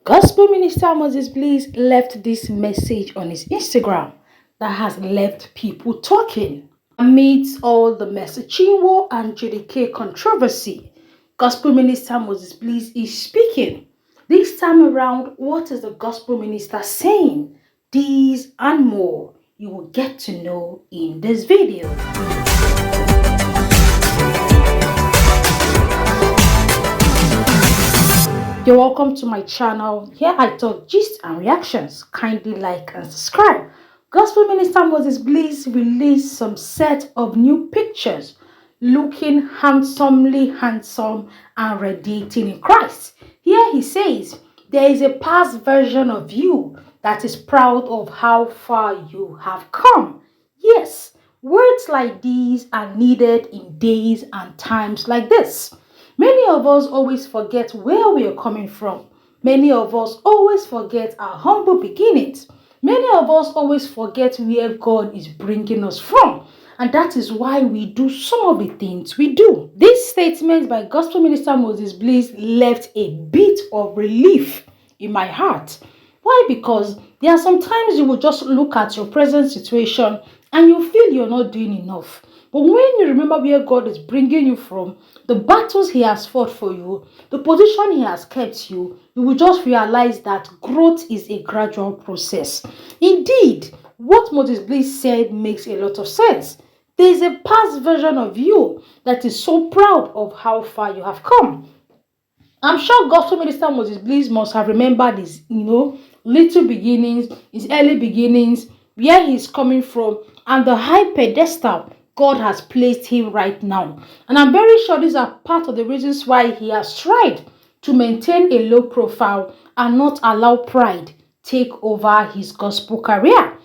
Gospel minister Moses Bliss left this message on his Instagram that has left people talking. Amidst all the Messachinwo and JDK controversy, Gospel minister Moses Bliss is speaking. This time around, what is the gospel minister saying? These and more you will get to know in this video. You're welcome to my channel. Here I talk gist and reactions. Kindly like and subscribe. Gospel minister Moses Bliss released some set of new pictures looking handsome and radiating in Christ. Here he says, there is a past version of you that is proud of how far you have come. Yes, words like these are needed in days and times like this. Many of us always forget where we are coming from. Many of us always forget our humble beginnings. Many of us always forget where God is bringing us from. And that is why we do some of the things we do. This statement by Gospel Minister Moses Bliss left a bit of relief in my heart. Why? Because there are some times you will just look at your present situation and you feel you're not doing enough. But when you remember where God is bringing you from, the battles he has fought for you, the position he has kept you, you will just realize that growth is a gradual process. Indeed, what Moses Bliss said makes a lot of sense. There is a past version of you that is so proud of how far you have come. I'm sure Gospel Minister Moses Bliss must have remembered his, little beginnings, his early beginnings, where he's coming from, and the high pedestal God has placed him right now. And I'm very sure these are part of the reasons why he has tried to maintain a low profile and not allow pride take over his gospel career.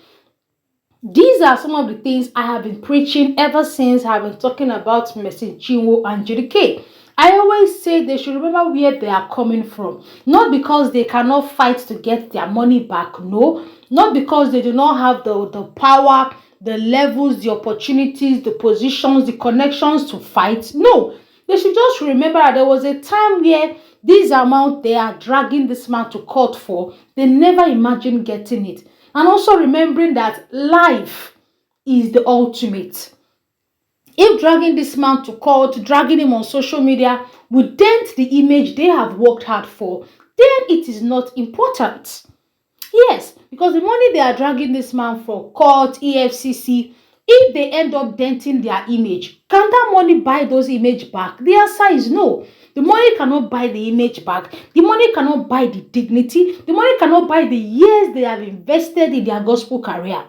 These are some of the things I have been preaching ever since I've been talking about Messachinwo and JDK. I always say they should remember where they are coming from. Not because they cannot fight to get their money back, no. Not because they do not have the power, the levels, the opportunities, the positions, the connections to fight. No, they should just remember that there was a time where this amount they are dragging this man to court for, they never imagined getting it. And also remembering that life is the ultimate. If dragging this man to court, dragging him on social media would dent the image they have worked hard for, then it is not important. Yes, because the money they are dragging this man for court, EFCC, if they end up denting their image, can that money buy those image back? The answer is no. The money cannot buy the image back. The money cannot buy the dignity. The money cannot buy the years they have invested in their gospel career.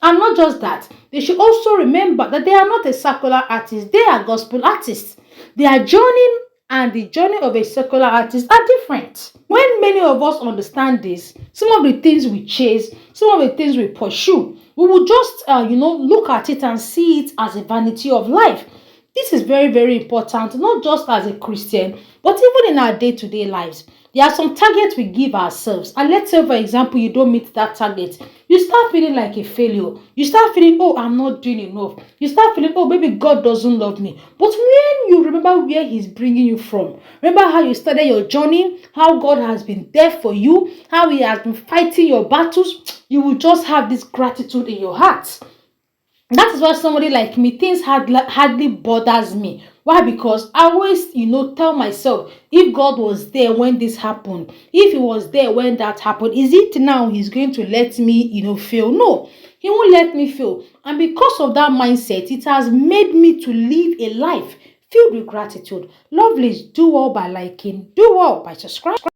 And not just that, they should also remember that they are not a secular artist. They are gospel artists. Their journey and the journey of a secular artist are different. When many of us understand this, some of the things we chase, some of the things we pursue, we will just, look at it and see it as a vanity of life. This is very, very important, not just as a Christian, but even in our day-to-day lives. There are some targets we give ourselves. And let's say, for example, you don't meet that target. You start feeling like a failure. You start feeling, oh, I'm not doing enough. You start feeling, oh, maybe God doesn't love me. But when you remember where he's bringing you from, remember how you started your journey, how God has been there for you, how he has been fighting your battles, you will just have this gratitude in your heart. That is why somebody like me, things hardly bothers me. Why? Because I always, tell myself, if God was there when this happened, if he was there when that happened, is it now he's going to let me, fail? No, he won't let me fail. And because of that mindset, it has made me to live a life filled with gratitude. Lovelies, do well by liking, do well by subscribing.